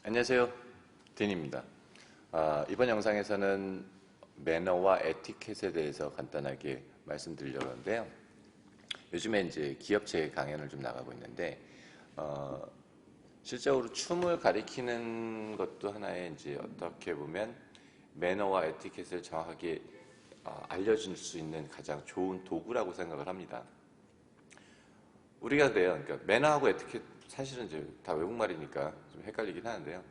안녕하세요. 딘입니다. 이번 영상에서는 매너와 에티켓에 대해서 간단하게 말씀드리려고 하는데요. 요즘에 이제 기업체 강연을 좀 나가고 있는데, 실적으로 춤을 가리키는 것도 하나의 이제 어떻게 보면 매너와 에티켓을 정확하게 알려줄 수 있는 가장 좋은 도구라고 생각을 합니다. 우리가 그래요. 그러니까 매너하고 에티켓 사실은 이제 다 외국말이니까 좀 헷갈리긴 하는데요.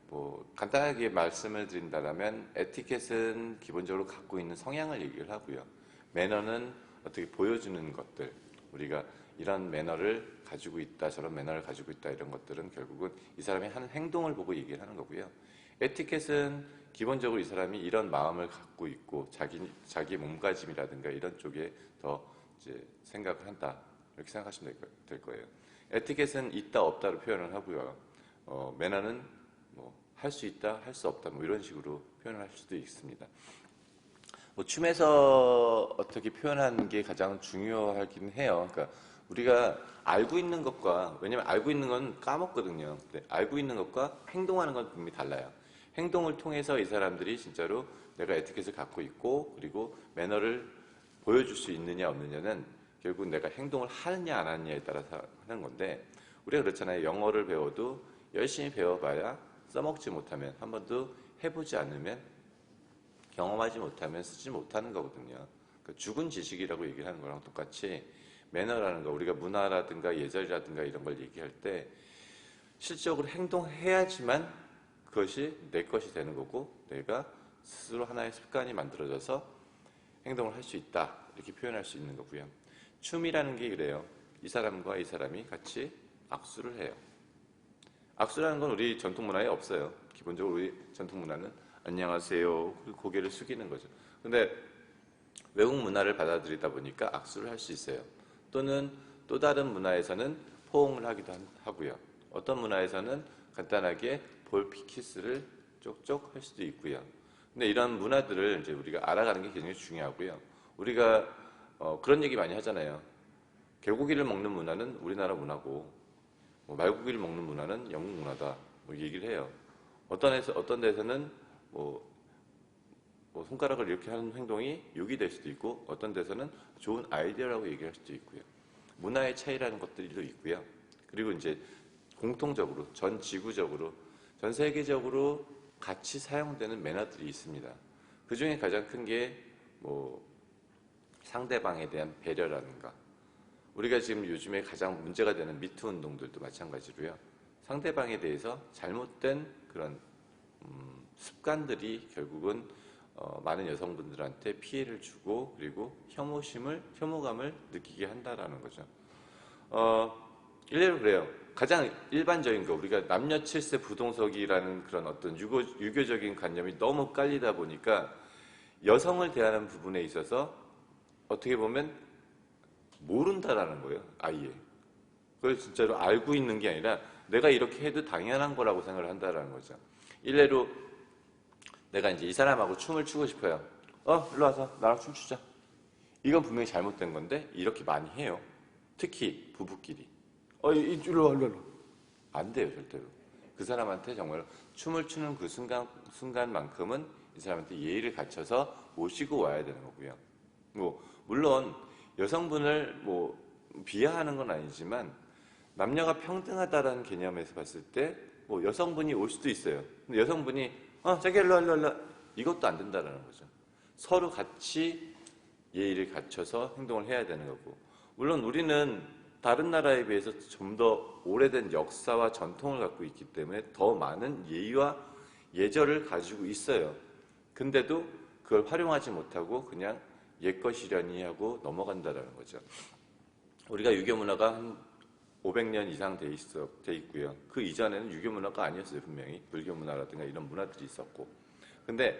뭐 간단하게 말씀을 드린다면 에티켓은 기본적으로 갖고 있는 성향을 얘기를 하고요. 매너는 어떻게 보여주는 것들, 우리가 이런 매너를 가지고 있다, 저런 매너를 가지고 있다 이런 것들은 결국은 이 사람이 하는 행동을 보고 얘기를 하는 거고요. 에티켓은 기본적으로 이 사람이 이런 마음을 갖고 있고 자기 몸가짐이라든가 이런 쪽에 더 이제 생각을 한다. 이렇게 생각하시면 될 거예요. 에티켓은 있다 없다로 표현을 하고요. 매너는 뭐 할 수 있다, 할 수 없다, 뭐 이런 식으로 표현을 할 수도 있습니다. 뭐 춤에서 어떻게 표현하는 게 가장 중요하긴 해요. 그러니까 우리가 알고 있는 것과, 왜냐면 알고 있는 건 까먹거든요. 근데 알고 있는 것과 행동하는 건 분명히 달라요. 행동을 통해서 이 사람들이 진짜로 내가 에티켓을 갖고 있고, 그리고 매너를 보여줄 수 있느냐 없느냐는 결국 내가 행동을 하느냐 안 하느냐에 따라서 하는 건데, 우리가 그렇잖아요. 영어를 배워도 열심히 배워봐야 써먹지 못하면, 한 번도 해보지 않으면, 경험하지 못하면 쓰지 못하는 거거든요. 그 죽은 지식이라고 얘기를 하는 거랑 똑같이 매너라는 거, 우리가 문화라든가 예절이라든가 이런 걸 얘기할 때 실적으로 행동해야지만 그것이 내 것이 되는 거고, 내가 스스로 하나의 습관이 만들어져서 행동을 할 수 있다, 이렇게 표현할 수 있는 거고요. 춤이라는 게 그래요. 이 사람과 이 사람이 같이 악수를 해요. 악수라는 건 우리 전통 문화에 없어요. 기본적으로 우리 전통 문화는 안녕하세요, 그리고 고개를 숙이는 거죠. 근데 외국 문화를 받아들이다 보니까 악수를 할 수 있어요. 또는 또 다른 문화에서는 포옹을 하기도 하고요. 어떤 문화에서는 간단하게 볼 키스를 쪽쪽 할 수도 있고요. 근데 이런 문화들을 이제 우리가 알아가는 게 굉장히 중요하고요. 우리가 그런 얘기 많이 하잖아요. 개고기를 먹는 문화는 우리나라 문화고, 뭐 말고기를 먹는 문화는 영국 문화다, 뭐 얘기를 해요. 어떤 데서는 뭐 손가락을 이렇게 하는 행동이 욕이 될 수도 있고, 어떤 데서는 좋은 아이디어라고 얘기할 수도 있고요. 문화의 차이라는 것들도 있고요. 그리고 이제 공통적으로 전 지구적으로 전 세계적으로 같이 사용되는 매너들이 있습니다. 그 중에 가장 큰 게 뭐 상대방에 대한 배려라든가, 우리가 지금 요즘에 가장 문제가 되는 미투 운동들도 마찬가지로요. 상대방에 대해서 잘못된 그런 습관들이 결국은 많은 여성분들한테 피해를 주고, 그리고 혐오감을 느끼게 한다라는 거죠. 일례로 그래요. 가장 일반적인 거, 우리가 남녀 칠세 부동석이라는 그런 어떤 유교적인 관념이 너무 깔리다 보니까 여성을 대하는 부분에 있어서 어떻게 보면 모른다라는 거예요. 아예. 그걸 진짜로 알고 있는 게 아니라 내가 이렇게 해도 당연한 거라고 생각을 한다라는 거죠. 일례로 내가 이제 이 사람하고 춤을 추고 싶어요. 일로 와서 나랑 춤추자. 이건 분명히 잘못된 건데 이렇게 많이 해요. 특히 부부끼리. 일로 와, 일로 와. 안 돼요, 절대로. 그 사람한테 정말 춤을 추는 그 순간만큼은 이 사람한테 예의를 갖춰서 모시고 와야 되는 거고요. 뭐 물론 여성분을 뭐 비하하는 건 아니지만 남녀가 평등하다라는 개념에서 봤을 때 뭐 여성분이 올 수도 있어요. 근데 여성분이 자기 일로 와, 일로 와, 일로 와. 이것도 안 된다라는 거죠. 서로 같이 예의를 갖춰서 행동을 해야 되는 거고, 물론 우리는 다른 나라에 비해서 좀 더 오래된 역사와 전통을 갖고 있기 때문에 더 많은 예의와 예절을 가지고 있어요. 근데도 그걸 활용하지 못하고 그냥 옛것이려니 하고 넘어간다라는 거죠. 우리가 유교 문화가 한 500년 이상 돼 있고요. 그 이전에는 유교 문화가 아니었어요. 분명히 불교 문화라든가 이런 문화들이 있었고, 근데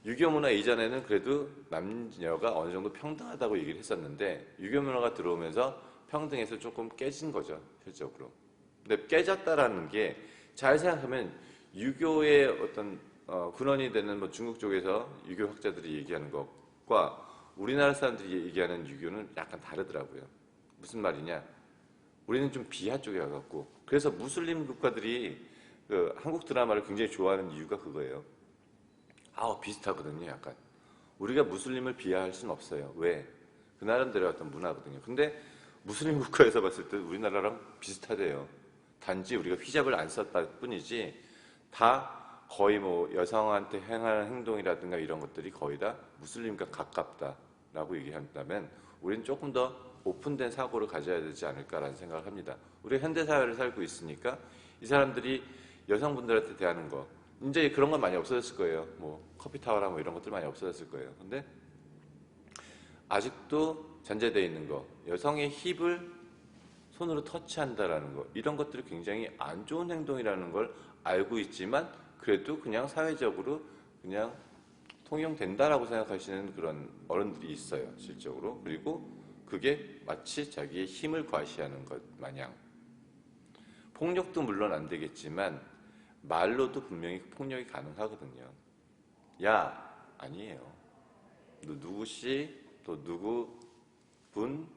유교 문화 이전에는 그래도 남녀가 어느 정도 평등하다고 얘기를 했었는데, 유교 문화가 들어오면서 평등에서 조금 깨진 거죠, 실적으로. 근데 깨졌다라는 게 잘 생각하면 유교의 어떤 근원이 되는 뭐 중국 쪽에서 유교 학자들이 얘기하는 것과 우리나라 사람들이 얘기하는 유교는 약간 다르더라고요. 무슨 말이냐? 우리는 좀 비하 쪽에 가깝고, 그래서 무슬림 국가들이 그 한국 드라마를 굉장히 좋아하는 이유가 그거예요. 비슷하거든요, 약간. 우리가 무슬림을 비하할 수는 없어요. 왜? 그 나름대로 어떤 문화거든요. 근데 무슬림 국가에서 봤을 때 우리나라랑 비슷하대요. 단지 우리가 히잡을 안 썼다 뿐이지 다 거의 뭐 여성한테 행하는 행동이라든가 이런 것들이 거의 다 무슬림과 가깝다라고 얘기한다면 우리는 조금 더 오픈된 사고를 가져야 되지 않을까라는 생각을 합니다. 우리가 현대사회를 살고 있으니까 이 사람들이 여성분들한테 대하는 거 이제 그런 건 많이 없어졌을 거예요. 뭐 커피 타워라 뭐 이런 것들 많이 없어졌을 거예요. 근데 아직도 잔재되어 있는 거 여성의 힙을 손으로 터치한다라는 거 이런 것들이 굉장히 안 좋은 행동이라는 걸 알고 있지만 그래도 그냥 사회적으로 그냥 통용된다라고 생각하시는 그런 어른들이 있어요, 실적으로. 그리고 그게 마치 자기의 힘을 과시하는 것 마냥. 폭력도 물론 안 되겠지만 말로도 분명히 폭력이 가능하거든요. 야, 아니에요. 너 누구씨, 또 누구 분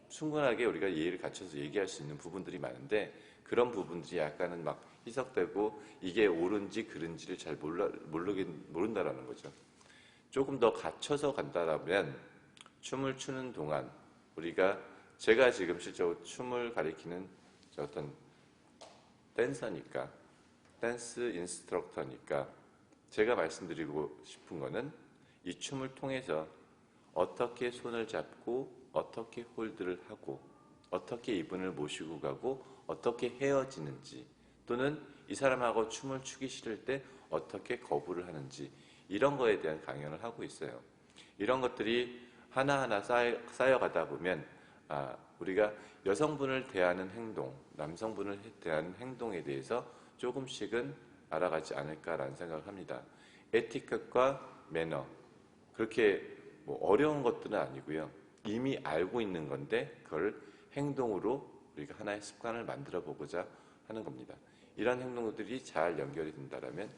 충분하게 우리가 예의를 갖춰서 얘기할 수 있는 부분들이 많은데 그런 부분들이 약간은 막 희석되고 이게 옳은지 그른지를 잘 모른다라는 거죠. 조금 더 갖춰서 간다라면 춤을 추는 동안 제가 지금 실제로 춤을 가리키는 어떤 댄서니까 댄스 인스트럭터니까 제가 말씀드리고 싶은 거는 이 춤을 통해서 어떻게 손을 잡고 어떻게 홀드를 하고 어떻게 이분을 모시고 가고 어떻게 헤어지는지 또는 이 사람하고 춤을 추기 싫을 때 어떻게 거부를 하는지 이런 거에 대한 강연을 하고 있어요. 이런 것들이 하나하나 쌓여가다 보면 우리가 여성분을 대하는 행동, 남성분을 대하는 행동에 대해서 조금씩은 알아가지 않을까라는 생각을 합니다. 에티켓과 매너 그렇게 뭐 어려운 것들은 아니고요. 이미 알고 있는 건데 그걸 행동으로 우리가 하나의 습관을 만들어 보고자 하는 겁니다. 이런 행동들이 잘 연결이 된다면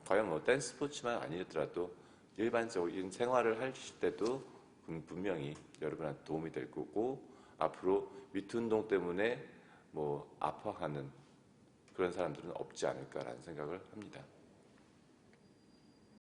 과연 뭐 댄스 스포츠만 아니더라도 일반적인 생활을 하실 때도 분명히 여러분한테 도움이 될 거고 앞으로 미투 운동 때문에 뭐 아파하는 그런 사람들은 없지 않을까라는 생각을 합니다.